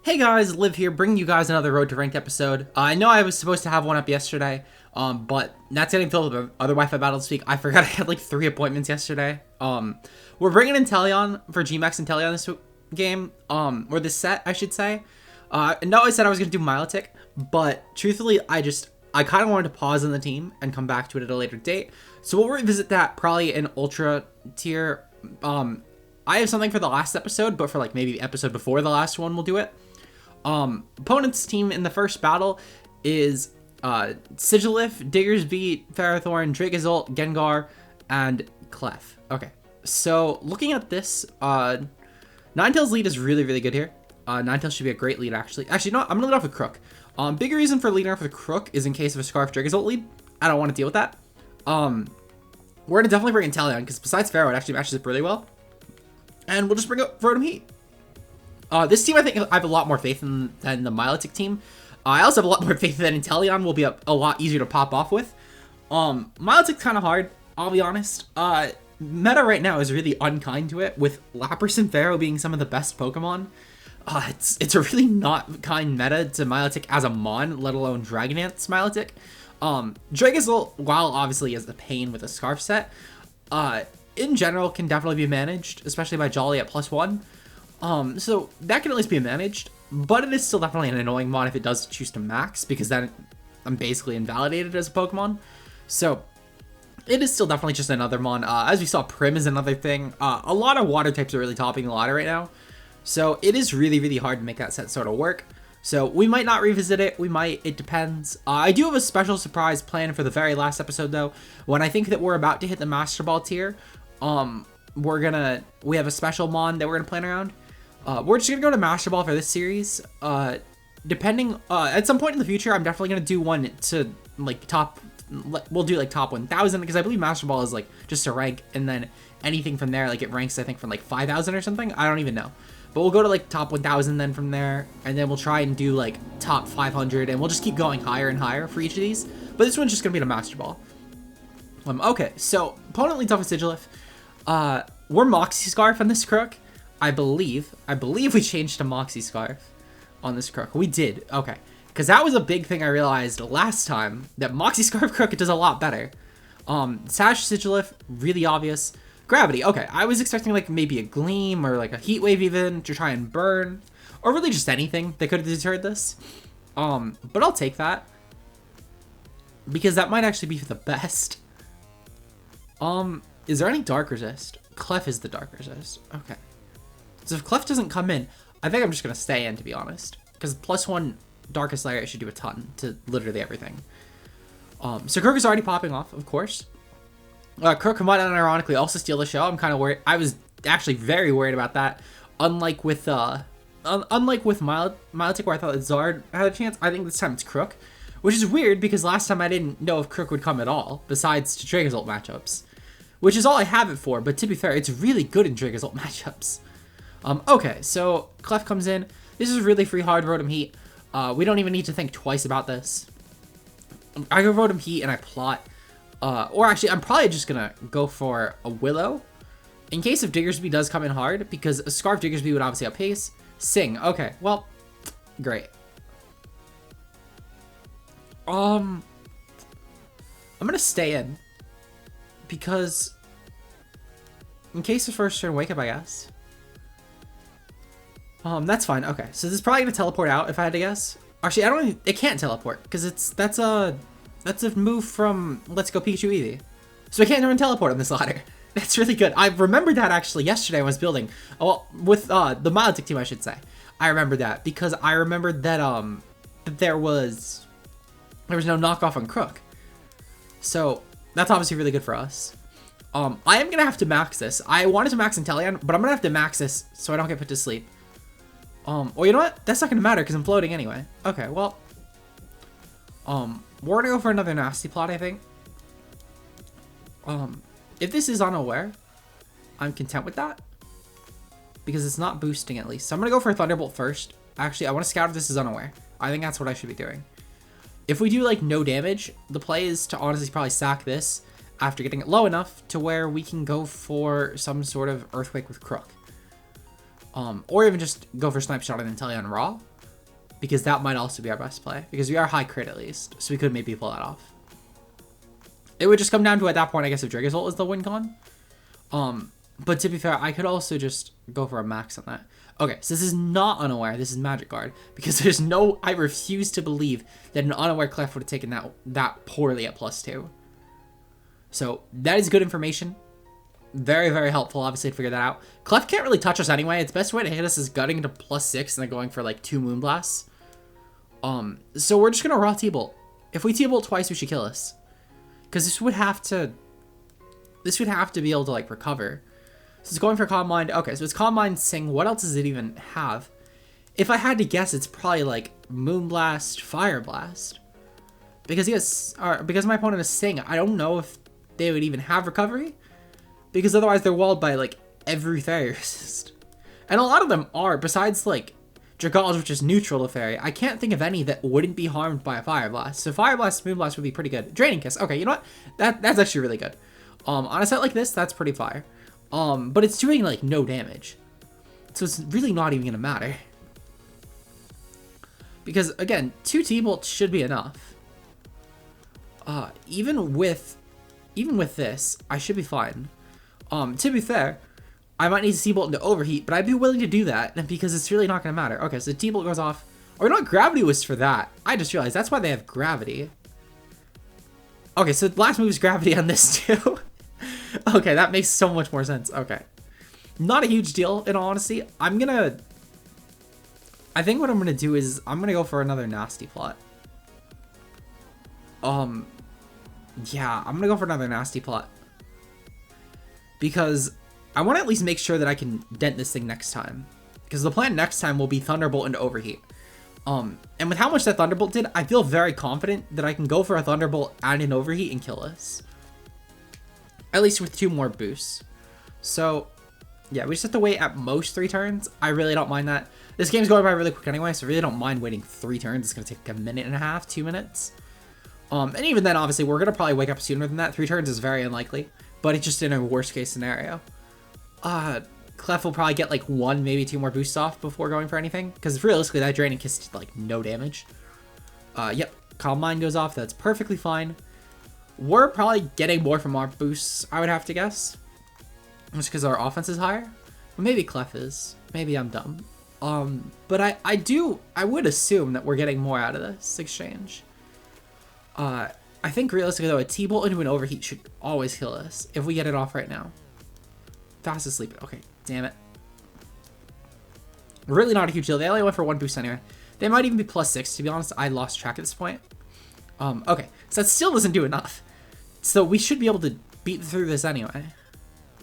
Hey guys, Liv here, bringing you guys another Road to Ranked episode. I know I was supposed to have one up yesterday, but that's getting filled with other Wi-Fi battles this week. I forgot I had like 3 appointments yesterday. We're bringing Inteleon for Gmax Inteleon this game, or this set, I should say. No, I said I was going to do Milotic, but truthfully, I kind of wanted to pause on the team and come back to it at a later date. So we'll revisit that probably in Ultra tier. I have something for the last episode, but for like maybe the episode before the last one, we'll do it. Opponent's team in the first battle is Sigilif, Diggersby, Ferrothorn, Drakeazult, Gengar, and Clef. Okay, so looking at this, Ninetales lead is really, really good here. Ninetales should be a great lead, actually. Actually, no, I'm gonna lead off with Crook. Big reason for leading off with Crook is in case of a Scarf Drakeazult lead. I don't want to deal with that. We're gonna definitely bring Inteleon, because besides Pharaoh, it actually matches up really well. And we'll just bring up Rotom Heat. This team, I think I have a lot more faith in than the Milotic team. I also have a lot more faith that Inteleon will be a lot easier to pop off with. Milotic's kind of hard, I'll be honest. Meta right now is really unkind to it, with Lapras and Pharaoh being some of the best Pokemon. It's a really not kind meta to Milotic as a Mon, let alone Dragonance Milotic. Drakeazult, while obviously is a pain with a Scarf set, in general can definitely be managed, especially by Jolly at +1. So that can at least be managed, but it is still definitely an annoying mod if it does choose to max, because then I'm basically invalidated as a Pokemon. So it is still definitely just another mon. As we saw, Prim is another thing. A lot of water types are really topping the ladder right now. So it is really, really hard to make that set sort of work. So we might not revisit it. We might. It depends. I do have a special surprise planned for the very last episode, though. When I think that we're about to hit the Master Ball tier, we have a special mon that we're going to plan around. We're just gonna go to Master Ball for this series. Depending, at some point in the future, I'm definitely gonna do one to like we'll do like top 1,000, because I believe Master Ball is like just a rank, and then anything from there, like it ranks I think from like 5,000 or something. I don't even know, but we'll go to like top 1,000 then from there, and then we'll try and do like top 500, and we'll just keep going higher and higher for each of these. But this one's just gonna be the Master Ball. Okay, so opponent leads off with Sigilif. We're Moxie Scarf on this Crook. I believe we changed to Moxie Scarf on this Crook. We did, okay. Because that was a big thing I realized last time, that Moxie Scarf Crook does a lot better. Sash Sigilif, really obvious. Gravity, okay. I was expecting like maybe a Gleam or like a Heat Wave even to try and burn. Or really just anything that could have deterred this. But I'll take that. Because that might actually be the best. Is there any Dark Resist? Clef is the Dark Resist, okay. So if Clef doesn't come in, I think I'm just going to stay in, to be honest. Because +1 Darkest Lair should do a ton to literally everything. So Crook is already popping off, of course. Crook might unironically also steal the show. I'm kind of worried. I was actually very worried about that. Unlike with Milotic, where I thought that Zard had a chance, I think this time it's Crook. Which is weird, because last time I didn't know if Crook would come at all, besides to Drakeazult matchups. Which is all I have it for, but to be fair, it's really good in Drakeazult matchups. Okay, so Clef comes in. This is really free hard Rotom Heat. We don't even need to think twice about this. I go Rotom Heat and I plot. Or actually, I'm probably just gonna go for a Willow. In case if Diggersby does come in hard, because a Scarf Diggersby would obviously outpace. Sing, okay, well, great. I'm gonna stay in. Because in case of first turn wake up, I guess. That's fine. Okay, so this is probably gonna teleport out if I had to guess. Actually, I don't even, it can't teleport because that's a move from Let's Go Pikachu Eevee. So I can't even teleport on this ladder. That's really good. I remembered that actually yesterday when I was building. Oh, well, with the Milotic team, I should say. I remembered that because I remembered that that there was no knockoff on Crook. So that's obviously really good for us. I am gonna have to max this. I wanted to max Inteleon, but I'm gonna have to max this so I don't get put to sleep. Well, you know what? That's not gonna matter because I'm floating anyway. Okay, well, we're gonna go for another nasty plot, I think. If this is unaware, I'm content with that because it's not boosting at least. So I'm gonna go for a Thunderbolt first. Actually, I want to scout if this is unaware. I think that's what I should be doing. If we do like no damage, the play is to honestly probably sack this after getting it low enough to where we can go for some sort of Earthquake with Crook. Or even just go for Snipe Shot and Inteleon Raw, because that might also be our best play, because we are high crit at least, so we could maybe pull that off. It would just come down to, at that point, I guess, if Dragozolt is the win con. But to be fair, I could also just go for a max on that. Okay, so this is not Unaware, this is Magic Guard, because there's no, I refuse to believe that an Unaware Clef would have taken that poorly at +2. So that is good information. Very, very helpful, obviously, to figure that out. Clef can't really touch us anyway. Its best way to hit us is gutting into +6 and then going for like 2 Moonblasts. So we're just gonna raw T-Bolt. If we T-Bolt twice, we should kill us. Because this would have to be able to like recover. So it's going for Calm Mind. Okay, so it's Calm Mind, Sing. What else does it even have? If I had to guess, it's probably like Moonblast, Fire Blast. Because because my opponent is Sing, I don't know if they would even have recovery. Because otherwise they're walled by like every fairy resist. And a lot of them are, besides like Dragolage, which is neutral to fairy. I can't think of any that wouldn't be harmed by a Fire Blast. So Fire Blast, Moonblast would be pretty good. Draining Kiss. Okay, you know what? That's actually really good. On a set like this, that's pretty fire. But it's doing like no damage. So it's really not even gonna matter. Because again, 2 T-Bolts should be enough. Even with this, I should be fine. To be fair, I might need to T-Bolt into Overheat, but I'd be willing to do that because it's really not going to matter. Okay, so T-Bolt goes off. Or not, Gravity was for that. I just realized that's why they have Gravity. Okay, so the last move is Gravity on this too. Okay, that makes so much more sense. Okay. Not a huge deal, in all honesty. I think what I'm going to do is I'm going to go for another Nasty Plot. Yeah, I'm going to go for another Nasty Plot. Because I want to at least make sure that I can dent this thing next time. Because the plan next time will be Thunderbolt into Overheat. And with how much that Thunderbolt did, I feel very confident that I can go for a Thunderbolt and an Overheat and kill this. At least with 2 more boosts. So, yeah, we just have to wait at most 3 turns. I really don't mind that. This game's going by really quick anyway, so I really don't mind waiting 3 turns. It's going to take a minute and a half, 2 minutes. And even then, obviously, we're going to probably wake up sooner than that. 3 turns is very unlikely. But it's just in a worst case scenario. Clef will probably get like 1, maybe 2 more boosts off before going for anything. Because realistically, that Draining Kiss did like no damage. Yep, Calm Mind goes off. That's perfectly fine. We're probably getting more from our boosts, I would have to guess. Just because our offense is higher. But maybe Clef is. Maybe I'm dumb. But I would assume that we're getting more out of this exchange. I think realistically though, a T-Bolt into an Overheat should always kill us if we get it off right now. Fast asleep. Okay, damn it. Really not a huge deal. They only went for 1 boost anyway. They might even be +6, to be honest. I lost track at this point. Okay, so that still doesn't do enough. So we should be able to beat through this anyway.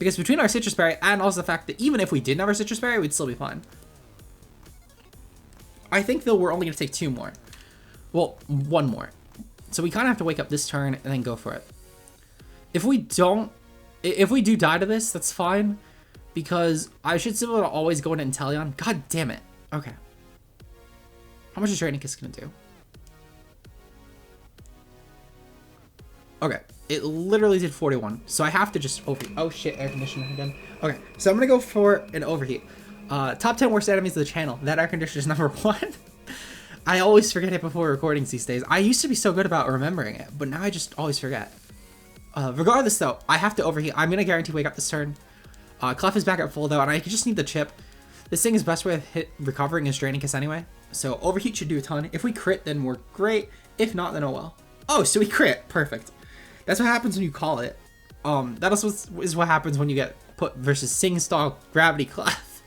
Because between our Citrus Berry and also the fact that even if we didn't have our Citrus Berry, we'd still be fine. I think though we're only going to take 2 more. Well, 1 more. So we kind of have to wake up this turn and then go for it. If we do die to this, that's fine. Because I should still be able to always go into Inteleon. God damn it. Okay. How much is Draining Kiss going to do? Okay. It literally did 41. So I have to just overheat. Oh shit, air conditioner again. Okay. So I'm going to go for an overheat. Top 10 worst enemies of the channel. That air conditioner is number 1. I always forget it before recordings these days. I used to be so good about remembering it, but now I just always forget. Regardless, though, I have to overheat. I'm going to guarantee wake up this turn. Clef is back at full, though, and I just need the chip. This thing is best way of recovering is Draining Kiss anyway. So overheat should do a ton. If we crit, then we're great. If not, then oh well. Oh, so we crit. Perfect. That's what happens when you call it. That also is what happens when you get put versus Sing-style Gravity Clef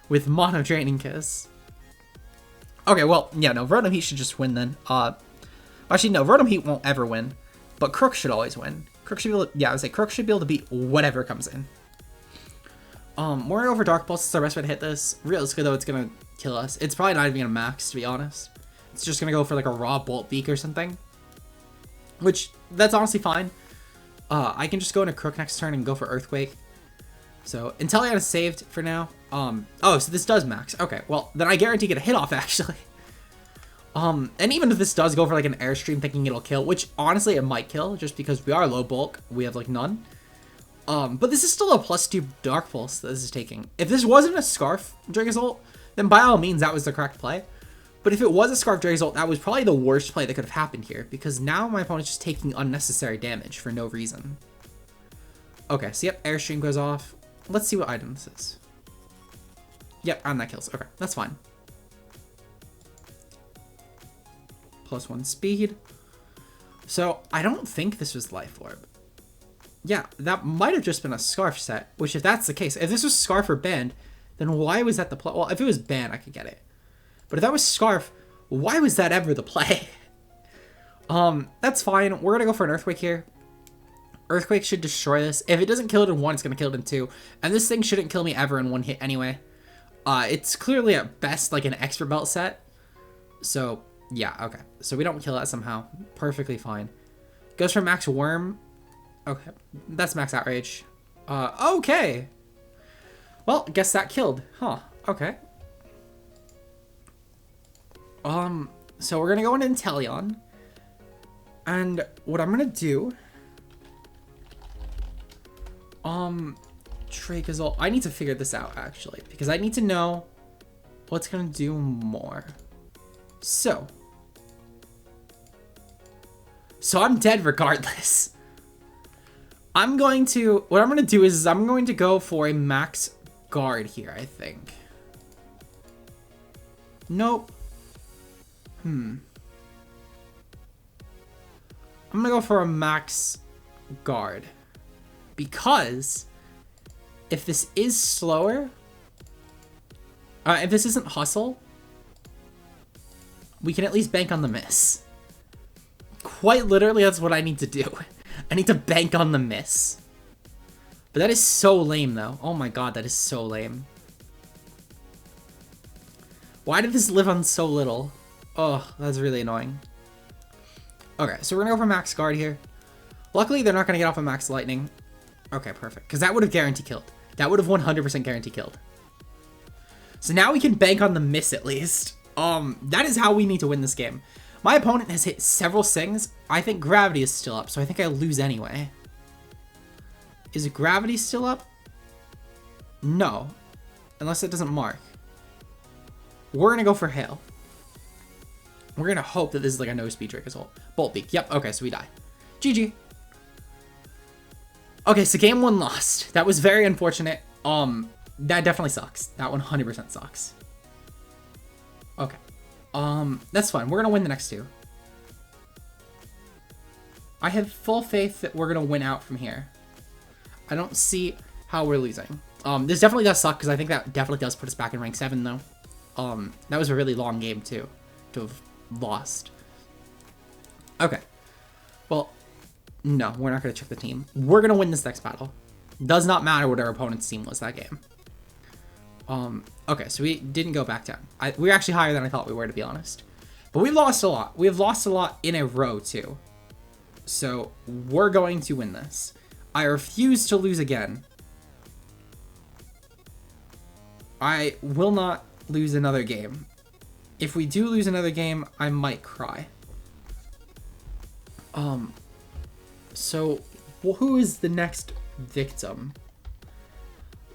with Mono Draining Kiss. Okay, well, yeah, no, Rotom Heat should just win then. Actually, no, Rotom Heat won't ever win, but Crook should always win. Crook should be able to, yeah, I would say Crook should be able to beat whatever comes in. Moreover, Dark Pulse is our best way to hit this. Realistically, though, it's gonna kill us. It's probably not even gonna max, to be honest. It's just gonna go for like a raw Bolt Beak or something. Which, that's honestly fine. I can just go into Crook next turn and go for Earthquake. So, Inteleon is saved for now. Oh, so this does max. Okay, well, then I guarantee get a hit off, actually. And even if this does go for, like, an Airstream thinking it'll kill, which, honestly, it might kill, just because we are low bulk. We have, like, none. But this is still a +2 Dark Pulse that this is taking. If this wasn't a Scarf Dracozolt, then by all means that was the correct play. But if it was a Scarf Dracozolt, that was probably the worst play that could have happened here, because now my opponent's just taking unnecessary damage for no reason. Okay, so yep, Airstream goes off. Let's see what item this is. Yep, and that kills. Okay, that's fine. +1 speed. So I don't think this was Life Orb. Yeah, that might have just been a Scarf set, which if that's the case, if this was Scarf or Band, then why was that the play? Well, if it was Band, I could get it. But if that was Scarf, why was that ever the play? That's fine. We're gonna go for an Earthquake here. Earthquake should destroy this. If it doesn't kill it in 1, it's gonna kill it in 2. And this thing shouldn't kill me ever in 1 hit anyway. It's clearly at best like an expert belt set. So yeah, okay. So we don't kill that somehow. Perfectly fine. Goes for Max Worm. Okay, that's Max Outrage. Okay. Well, guess that killed. Huh, okay. So we're gonna go into Inteleon. And what I'm gonna do... Dracozolt. I need to figure this out, actually. Because I need to know what's gonna do more. So I'm dead regardless. What I'm going to do is I'm going to go for a Max Guard here, I think. Nope. I'm gonna go for a Max Guard. Because if this is slower, if this isn't Hustle, we can at least bank on the miss. Quite literally, that's what I need to do. I need to bank on the miss. But that is so lame, though. Oh my god, that is so lame. Why did this live on so little? Oh, that's really annoying. Okay, so we're gonna go for Max Guard here. Luckily, they're not gonna get off of Max Lightning. Okay, perfect. Because that would have guaranteed killed. That would have 100% guaranteed killed. So now we can bank on the miss at least. That is how we need to win this game. My opponent has hit several Sings. I think Gravity is still up, so I think I lose anyway. Is Gravity still up? No. Unless it doesn't mark. We're gonna go for Hail. We're gonna hope that this is like a no-speed Dracozolt. Bolt Beak. Yep, okay, so we die. GG. Okay, so game 1 lost. That was very unfortunate. That definitely sucks. That 100% sucks. Okay. That's fine. We're gonna win the next 2. I have full faith that we're gonna win out from here. I don't see how we're losing. This definitely does suck because I think that definitely does put us back in rank 7 though. That was a really long game too, to have lost. Okay. Well, no, we're not gonna check the team. We're gonna win this next battle. Does not matter what our opponent's team was that game. Okay, so we didn't go back down. We were actually higher than I thought we were, to be honest. But we lost a lot. We have lost a lot in a row, too. So, we're going to win this. I refuse to lose again. I will not lose another game. If we do lose another game, I might cry. So, who is the next victim?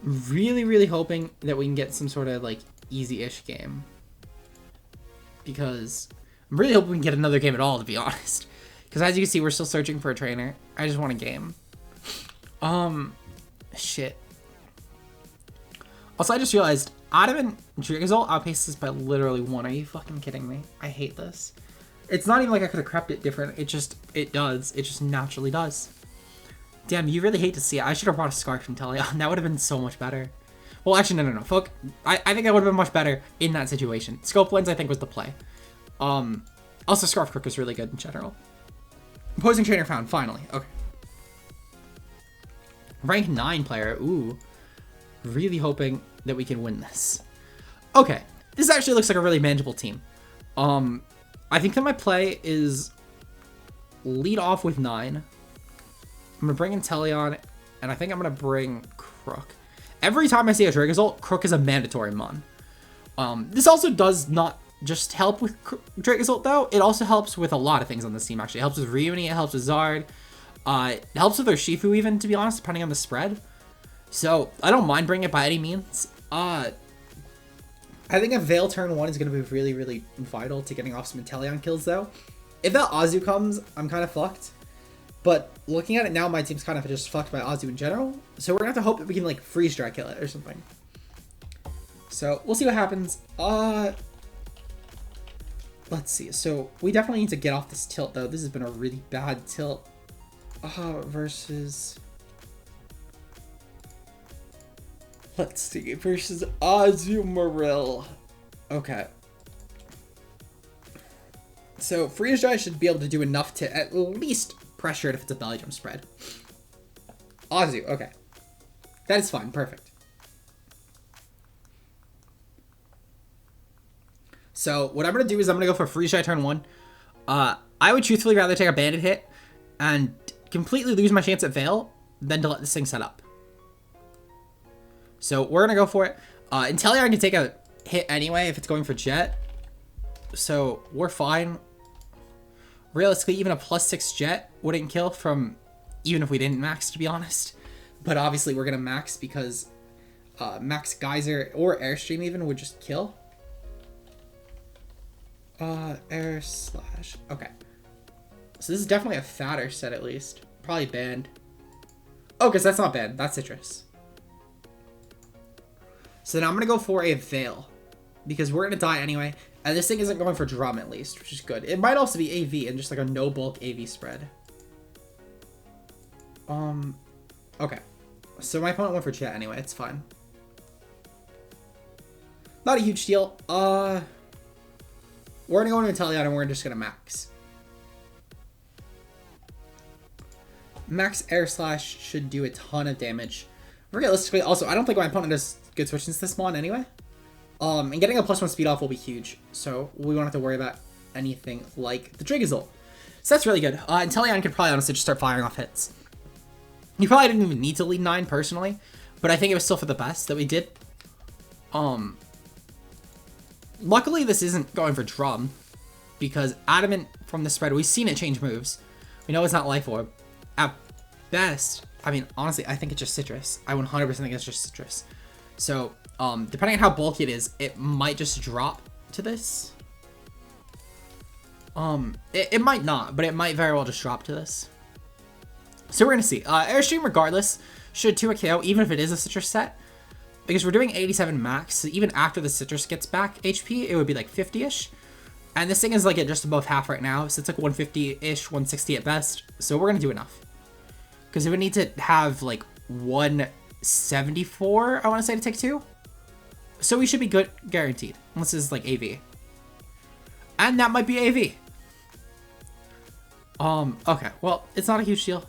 Really, really hoping that we can get some sort of, like, easy-ish game. Because I'm really hoping we can get another game at all, to be honest. Because as you can see, we're still searching for a trainer. I just want a game. Shit. Also, I just realized, Adamant Dracozolt outpaces this by literally 1. Are you fucking kidding me? I hate this. It's not even like I could have crept it different. It does. It just naturally does. Damn, you really hate to see it. I should have brought a Scarf from Inteleon. That would have been so much better. Well, actually, no. Fuck. I think I would have been much better in that situation. Scope Lens, I think, was the play. Also, Scarf Crook was really good in general. Opposing trainer found, finally. Okay. Rank 9 player. Ooh. Really hoping that we can win this. Okay. This actually looks like a really manageable team. I think that my play is lead off with 9. I'm going to bring Inteleon, and I think I'm going to bring Crook. Every time I see a Dracozolt, Crook is a mandatory mon. This also does not just help with Dracozolt, though. It also helps with a lot of things on this team, actually. It helps with Reuni, it helps with Zard. It helps with their Shifu even, to be honest, depending on the spread. So I don't mind bringing it by any means. I think a Veil turn 1 is going to be really, really vital to getting off some Inteleon kills, though. If that Azu comes, I'm kind of fucked. But looking at it now, my team's kind of just fucked by Azu in general. So we're going to have to hope that we can, like, freeze dry kill it or something. So we'll see what happens. Let's see. So we definitely need to get off this tilt, though. This has been a really bad tilt. Versus... Let's see. Versus Azumarill. Okay. So freeze dry should be able to do enough to at least pressure it if it's a belly jump spread. Azu, okay. That is fine, perfect. So what I'm going to do is I'm going to go for freeze dry turn 1. I would truthfully rather take a bandit hit and completely lose my chance at Veil than to let this thing set up. So we're going to go for it. Inteleon can take a hit anyway if it's going for Jet. So we're fine. Realistically, even a +6 Jet wouldn't kill from even if we didn't max, to be honest. But obviously we're going to max because max Geyser or Airstream even would just kill. Air slash. Okay. So this is definitely a fatter set at least. Probably banned. Oh, because that's not banned. That's Citrus. So now I'm going to go for a Veil. Because we're going to die anyway. And this thing isn't going for Drum at least, which is good. It might also be AV and just like a no bulk AV spread. Okay. So my opponent went for Jet anyway. It's fine. Not a huge deal. We're going to go into Inteleon and we're just going to max. Max Air Slash should do a ton of damage. Realistically, also, I don't think my opponent has good switch into this spawn anyway. And getting a +1 speed off will be huge. So we won't have to worry about anything like the Dragozolt. So that's really good. Inteleon could probably honestly just start firing off hits. He probably didn't even need to lead 9 personally, but I think it was still for the best that we did. Luckily, this isn't going for Drum, because Adamant from the spread, we've seen it change moves. We know it's not Life Orb. At best, I mean, honestly, I think it's just Citrus. I 100% think it's just Citrus. So, depending on how bulky it is, it might just drop to this. It might not, but it might very well just drop to this. So we're going to see. Airstream, regardless, should 2 a KO, even if it is a Citrus set. Because we're doing 87 max, so even after the Citrus gets back HP, it would be like 50-ish. And this thing is like at just above half right now, so it's like 150-ish, 160 at best. So we're going to do enough. Because it would need to have like 174, I want to say, to take 2. So we should be good, guaranteed. Unless this is like AV. And that might be AV. Okay, well, it's not a huge deal.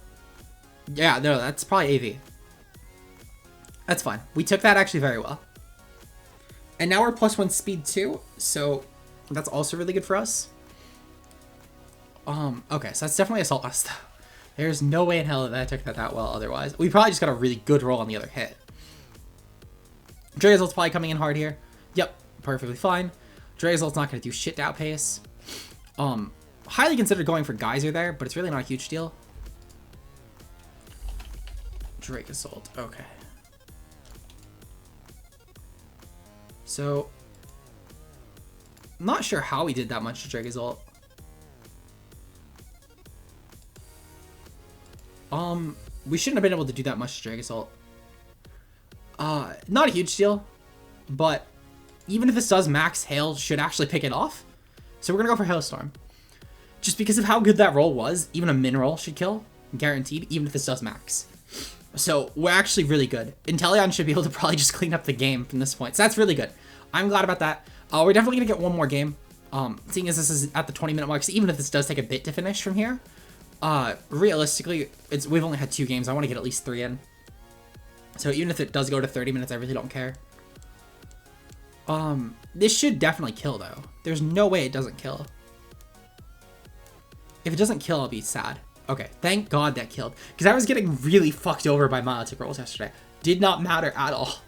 Yeah, no, that's probably AV. That's fine. We took that actually very well. And now we're +1 speed too, so that's also really good for us. Okay, so that's definitely Assault Vest though. There's no way in hell that I took that well otherwise. We probably just got a really good roll on the other hit. Dragozolt's probably coming in hard here. Yep, perfectly fine. Dragozolt's not going to do shit to outpace. Highly considered going for Geyser there, but it's really not a huge deal. Dragozolt, okay. So, I'm not sure how we did that much to Dragozolt. We shouldn't have been able to do that much to Dragozolt. Not a huge deal, but even if this does max, Hail should actually pick it off. So we're gonna go for Hailstorm. Just because of how good that roll was, even a min roll should kill, guaranteed, even if this does max. So we're actually really good. Inteleon should be able to probably just clean up the game from this point. So that's really good. I'm glad about that. We're definitely gonna get one more game. Seeing as this is at the 20-minute mark, so even if this does take a bit to finish from here, realistically, we've only had 2 games. I want to get at least 3 in. So even if it does go to 30 minutes, I really don't care. This should definitely kill though. There's no way it doesn't kill. If it doesn't kill, I'll be sad. Okay, thank God that killed. Because I was getting really fucked over by Milotic rolls yesterday. Did not matter at all.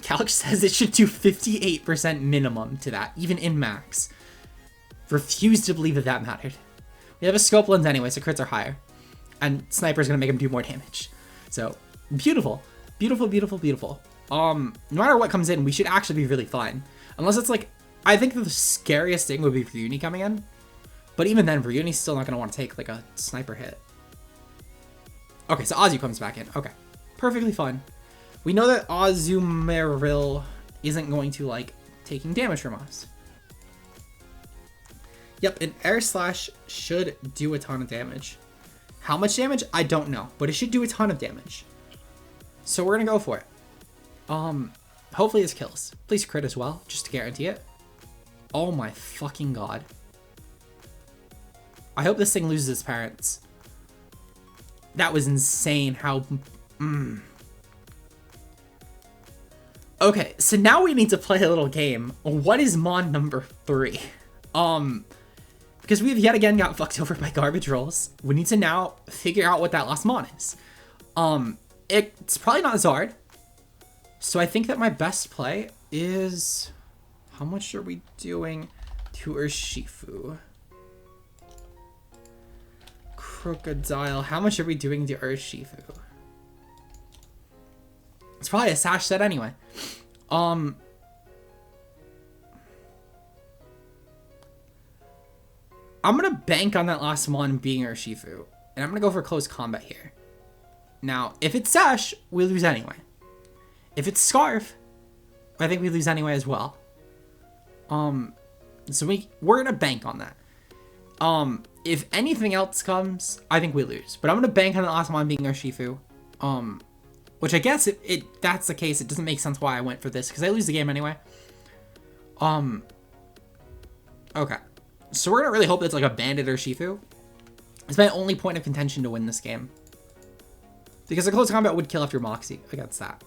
Calc says it should do 58% minimum to that, even in max. Refuse to believe that that mattered. We have a scope lens anyway, so crits are higher. and Sniper's gonna make him do more damage. So, beautiful. Beautiful, beautiful, beautiful. No matter what comes in, we should actually be really fine. Unless it's like, I think the scariest thing would be Ryuni coming in. But even then, Ryuni's still not gonna want to take like a Sniper hit. Okay, so Azu comes back in. Okay, perfectly fine. We know that Azumarill isn't going to like taking damage from us. Yep, an Air Slash should do a ton of damage. How much damage? I don't know, but it should do a ton of damage. So we're gonna go for it. Hopefully this kills. Please crit as well, just to guarantee it. Oh my fucking god. I hope this thing loses its parents. That was insane how... Okay, so now we need to play a little game. What is Mon number 3? Because we've yet again got fucked over by garbage rolls. We need to now figure out what that last Mon is. It's probably not Zard. So I think that my best play is... How much are we doing to Urshifu? Crocodile. How much are we doing to Urshifu? It's probably a Sash set anyway. I'm gonna bank on that last one being Urshifu. And I'm gonna go for close combat here. Now, if it's Sash, we lose anyway. If it's Scarf, I think we lose anyway as well. So we're gonna bank on that. If anything else comes, I think we lose. But I'm gonna bank on the last one being Urshifu. Which I guess if that's the case, it doesn't make sense why I went for this, because I lose the game anyway. Okay. So we're gonna really hope it's like a Bandit Urshifu. It's my only point of contention to win this game. Because a close combat would kill off your Moxie against that.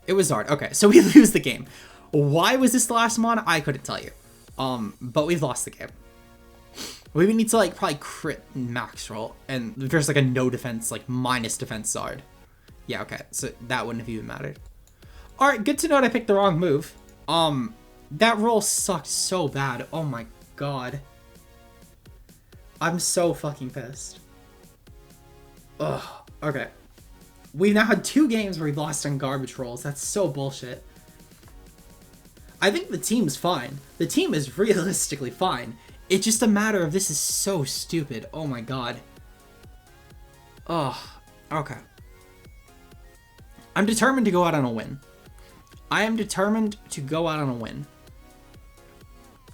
It was Zard. Okay, so we lose the game. Why was this the last Mon? I couldn't tell you. But we've lost the game. We would need to like probably crit max roll, and there's like a no defense, like minus defense Zard. Yeah, okay, so that wouldn't have even mattered. All right, good to know that I picked the wrong move. That roll sucked so bad. Oh my god. I'm so fucking pissed. Ugh. Okay. We've now had 2 games where we've lost on garbage rolls. That's so bullshit. I think the team's fine. The team is realistically fine. It's just a matter of this is so stupid. Oh my god. Ugh. Okay. I'm determined to go out on a win. I am determined to go out on a win.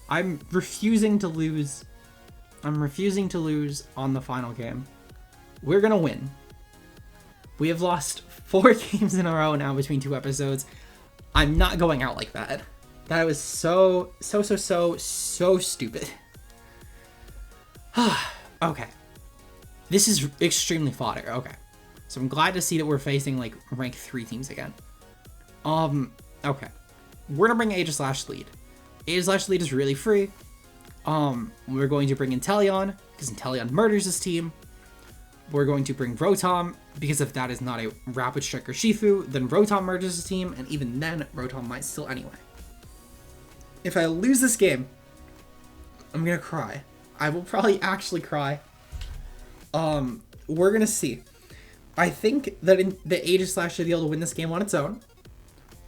I'm refusing to lose. I'm refusing to lose on the final game. We're gonna win. We have lost 4 games in a row now between 2 episodes. I'm not going out like that. That was so stupid. Okay. This is extremely fodder. Okay. So I'm glad to see that we're facing like rank 3 teams again. Okay. We're gonna bring Aegislash lead. Aegislash lead is really free. We're going to bring Inteleon, because Inteleon murders this team. We're going to bring Rotom, because if that is not a Rapid Strike or Shifu, then Rotom murders the team, and even then, Rotom might still anyway. If I lose this game, I'm gonna cry. I will probably actually cry. We're gonna see. I think that the Aegislash should be able to win this game on its own.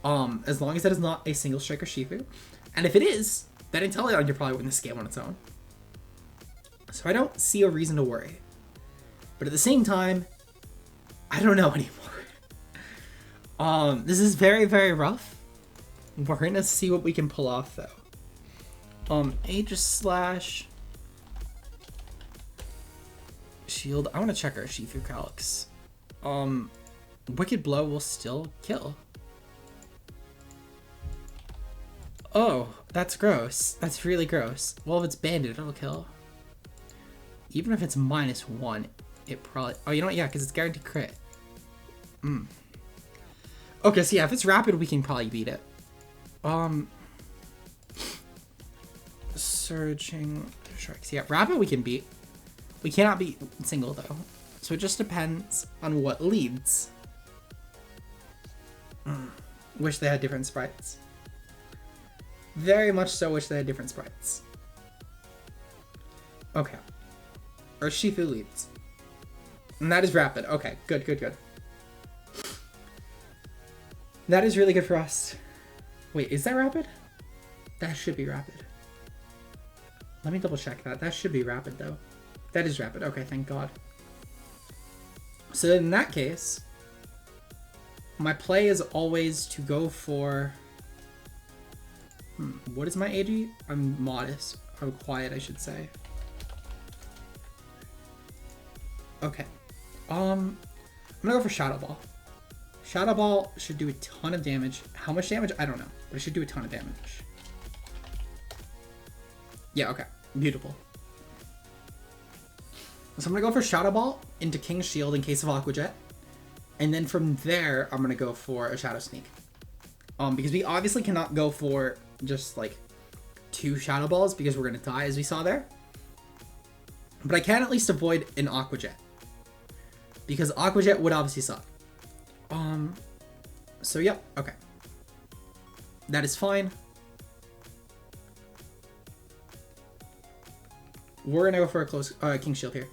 As long as that is not a single strike or Shifu. And if it is, then Inteleon can probably win this game on its own. So I don't see a reason to worry. But at the same time, I don't know anymore. This is very, very rough. We're gonna see what we can pull off though. Aegislash. Shield. I want to check our Shifu Calyx. Wicked Blow will still kill. Oh, that's gross. That's really gross. Well, if it's Bandit, it'll kill. Even if it's -1, it probably... Oh, you know what? Yeah, because it's guaranteed crit. Okay, so yeah, if it's Rapid, we can probably beat it. Surging Strikes. Yeah, Rapid we can beat. We cannot beat single, though. So it just depends on what leads. Wish they had different sprites. Very much so wish they had different sprites. Okay. Urshifu leads. And that is rapid. Okay, good, good, good. That is really good for us. Wait, is that rapid? That should be rapid. Let me double check that. That should be rapid, though. That is rapid. Okay, thank God. So in that case, my play is always to go for... what is my AG? I'm modest. I'm quiet, I should say. Okay. I'm gonna go for Shadow Ball. Shadow Ball should do a ton of damage. How much damage? I don't know. But it should do a ton of damage. Yeah, okay. Beautiful. So I'm gonna go for Shadow Ball into King's Shield in case of Aqua Jet. And then from there, I'm gonna go for a Shadow Sneak. Because we obviously cannot go for just like 2 Shadow Balls because we're gonna die, as we saw there. But I can at least avoid an Aqua Jet. Because Aqua Jet would obviously suck. So yep, okay. That is fine. We're gonna go for a close King's Shield here.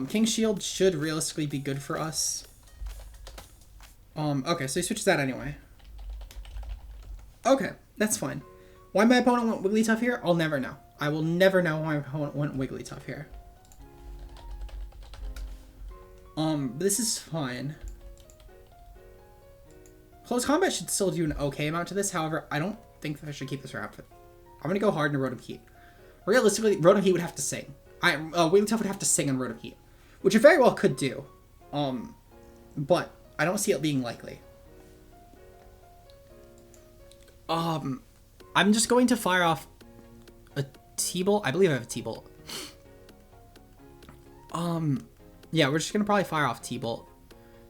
King's Shield should realistically be good for us. Okay, so he switches that anyway. Okay, that's fine. Why my opponent went Wigglytuff here, I'll never know. I will never know why my opponent went Wigglytuff here. This is fine. Close Combat should still do an okay amount to this, however, I don't think that I should keep this rapid. I'm gonna go hard into Rotom Heat. Realistically, Rotom Heat would have to sing. Wigglytuff would have to sing on Rotom Heat, which it very well could do. But I don't see it being likely. I'm just going to fire off a T-Bolt. I believe I have a T-Bolt. Yeah, we're just gonna probably fire off T-Bolt.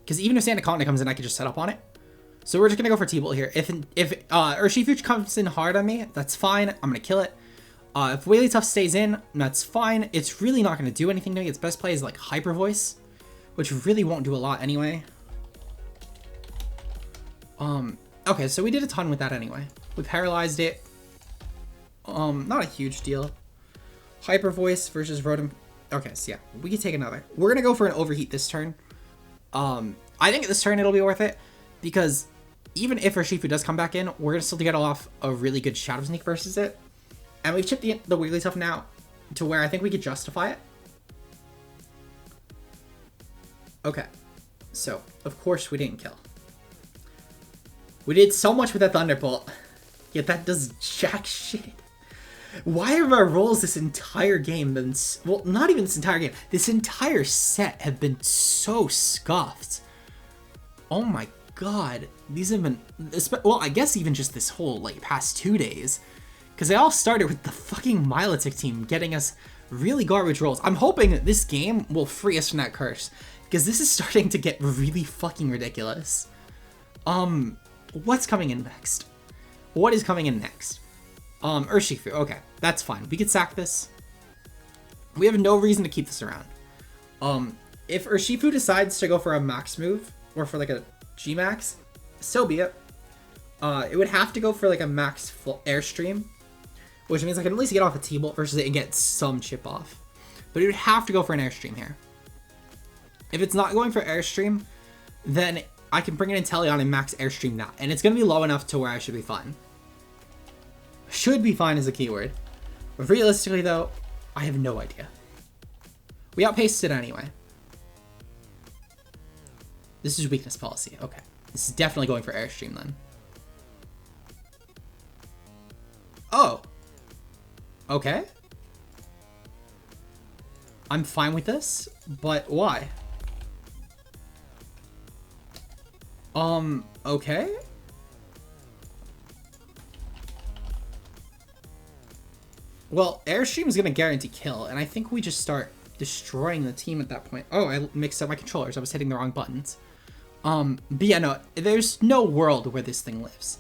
Because even if Sandaconda comes in, I could just set up on it. So we're just gonna go for T-Bolt here. If Urshifu comes in hard on me, that's fine. I'm gonna kill it. If Wigglytuff stays in, that's fine. It's really not gonna do anything to me. Its best play is like Hyper Voice, which really won't do a lot anyway. Okay, so we did a ton with that anyway. We paralyzed it. Not a huge deal. Hyper Voice versus Rotom. Okay, so yeah, we can take another. We're gonna go for an Overheat this turn. I think this turn it'll be worth it because even if Urshifu does come back in, we're gonna still get off a really good Shadow Sneak versus it. And we've chipped the Wigglytuff now to where I think we could justify it. Okay, so of course we didn't kill. We did so much with that Thunderbolt, yet that does jack shit. Why have our rolls this entire game been... Well, not even this entire game. This entire set have been so scuffed. Oh my god. These have been... Well, I guess even just this whole, like, past 2 days. Because they all started with the fucking Milotic team getting us really garbage rolls. I'm hoping that this game will free us from that curse. Because this is starting to get really fucking ridiculous. What's coming in next? What is coming in next? Urshifu. Okay, that's fine. We could sack this. We have no reason to keep this around. If Urshifu decides to go for a max move, or for like a Gmax, so be it. It would have to go for like a max Airstream, which means I can at least get off a T-Bolt versus it and get some chip off. But it would have to go for an Airstream here. If it's not going for Airstream, then I can bring an Inteleon and max Airstream that. And it's going to be low enough to where I should be fine. Should be fine is a keyword. But realistically, though, I have no idea. We outpaced it anyway. This is weakness policy. Okay. This is definitely going for Airstream then. Oh. Okay. I'm fine with this, but why? Okay. Well, Airstream is going to guarantee kill, and I think we just start destroying the team at that point. Oh, I mixed up my controllers. I was hitting the wrong buttons. But yeah, no, there's no world where this thing lives.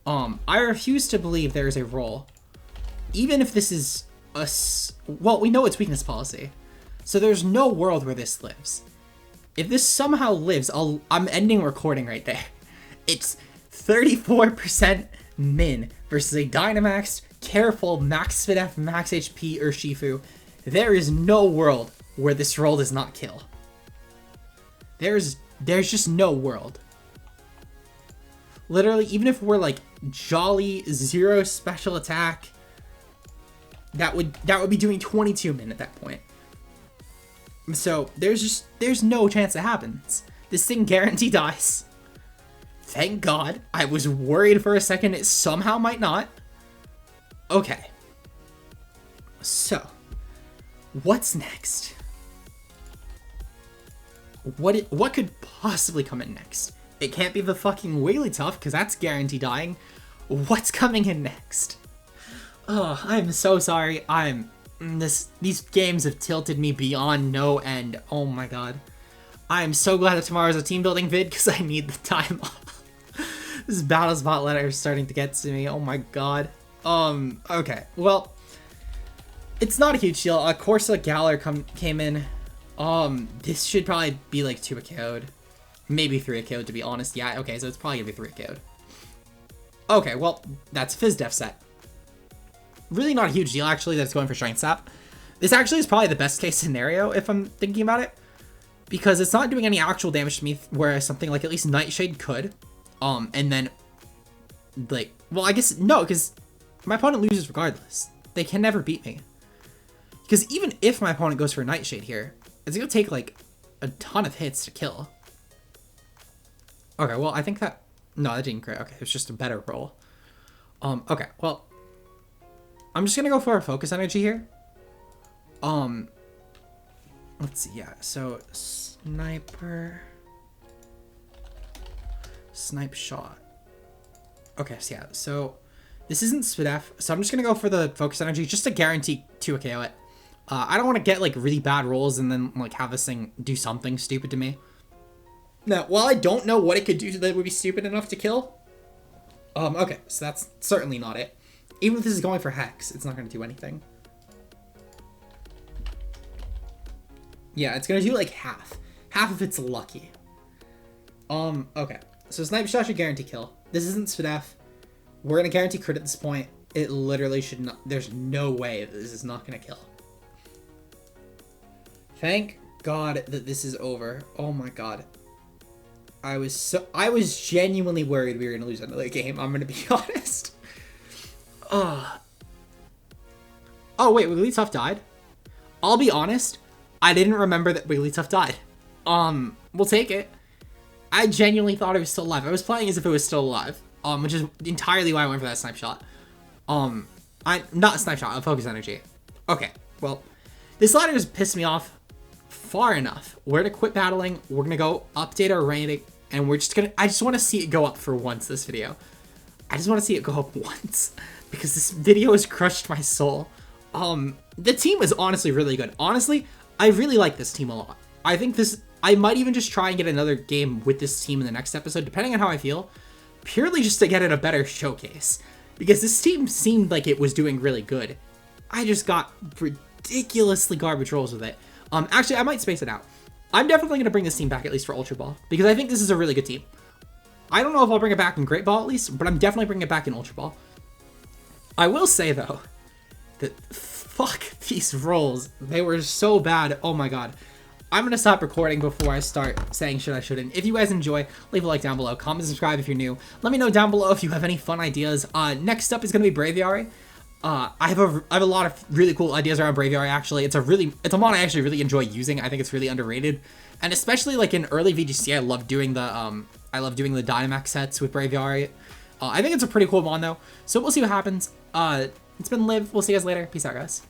I refuse to believe there is a role. Even if this is a... Well, we know it's weakness policy. So there's no world where this lives. If this somehow lives, I'm ending recording right there. It's 34% min versus a Dynamax careful max speed F, max HP Urshifu, there is no world where this roll does not kill. There's just no world. Literally, even if we're like jolly 0 special attack, that would be doing 22 min at that point. So there's no chance it happens. This thing guaranteed dies. Thank God. I was worried for a second it somehow might not. Okay. So, what's next? What could possibly come in next? It can't be the fucking Wigglytuff, because that's guaranteed dying. What's coming in next? Oh, I'm so sorry. These games have tilted me beyond no end. Oh my god. I am so glad that tomorrow's a team building vid, because I need the time off. This battle spot letter is starting to get to me. Oh my god. Okay. Well, it's not a huge deal. Corsa Galar came in. This should probably be like 2 KO'd. Maybe 3 KO'd, to be honest. Yeah, okay, so it's probably gonna be 3 KO'd. Okay, well, that's FizzDef set. Really not a huge deal, actually, that it's going for Strength Sap. This actually is probably the best case scenario, if I'm thinking about it. Because it's not doing any actual damage to me, whereas something like at least Nightshade could. And then, like, well, I guess, no, because my opponent loses regardless. They can never beat me. Because even if my opponent goes for a Nightshade here, it's going to take, like, a ton of hits to kill. Okay, well, I think that... No, that didn't crit. Okay, it was just a better roll. Okay, well... I'm just going to go for a Focus Energy here. Let's see, yeah. So, Sniper... Snipe Shot. Okay, so yeah, so... This isn't Spidef, so I'm just going to go for the Focus Energy just to guarantee 2 KO it. I don't want to get, like, really bad rolls and then, like, have this thing do something stupid to me. Now, while I don't know what it could do that would be stupid enough to kill, okay, so that's certainly not it. Even if this is going for Hex, it's not going to do anything. Yeah, it's going to do, like, half. Half if it's lucky. Okay. So Snipe Shot should guarantee kill. This isn't Spidef. We're going to guarantee crit at this point. It literally should not... There's no way that this is not going to kill. Thank God that this is over. Oh my god. I was genuinely worried we were gonna lose another game, I'm gonna be honest. Oh wait, Wigglytuff died? I'll be honest, I didn't remember that Wigglytuff died. We'll take it. I genuinely thought it was still alive. I was playing as if it was still alive. Which is entirely why I went for that Snipe Shot. Not Snipe Shot, a Focus Energy. Okay, well, this ladder just pissed me off far enough. We're gonna quit battling, we're gonna go update our rating, and we're just gonna, I just want to see it go up for once this video. I just want to see it go up once, because this video has crushed my soul. The team is honestly really good. Honestly, I really like this team a lot. I think I might even just try and get another game with this team in the next episode, depending on how I feel, purely just to get it a better showcase, because this team seemed like it was doing really good. I just got ridiculously garbage rolls with it. Actually, I might space it out. I'm definitely going to bring this team back, at least for Ultra Ball, because I think this is a really good team. I don't know if I'll bring it back in Great Ball, at least, but I'm definitely bringing it back in Ultra Ball. I will say, though, that fuck these rolls. They were so bad. Oh my god. I'm going to stop recording before I start saying shit I shouldn't. If you guys enjoy, leave a like down below. Comment, subscribe if you're new. Let me know down below if you have any fun ideas. Next up is going to be Braviary. I have a lot of really cool ideas around Braviary, actually. It's a mod I actually really enjoy using. I think it's really underrated. And especially like in early VGC, I love doing the Dynamax sets with Braviary. I think it's a pretty cool mod though. So we'll see what happens. It's been Liv. We'll see you guys later. Peace out, guys.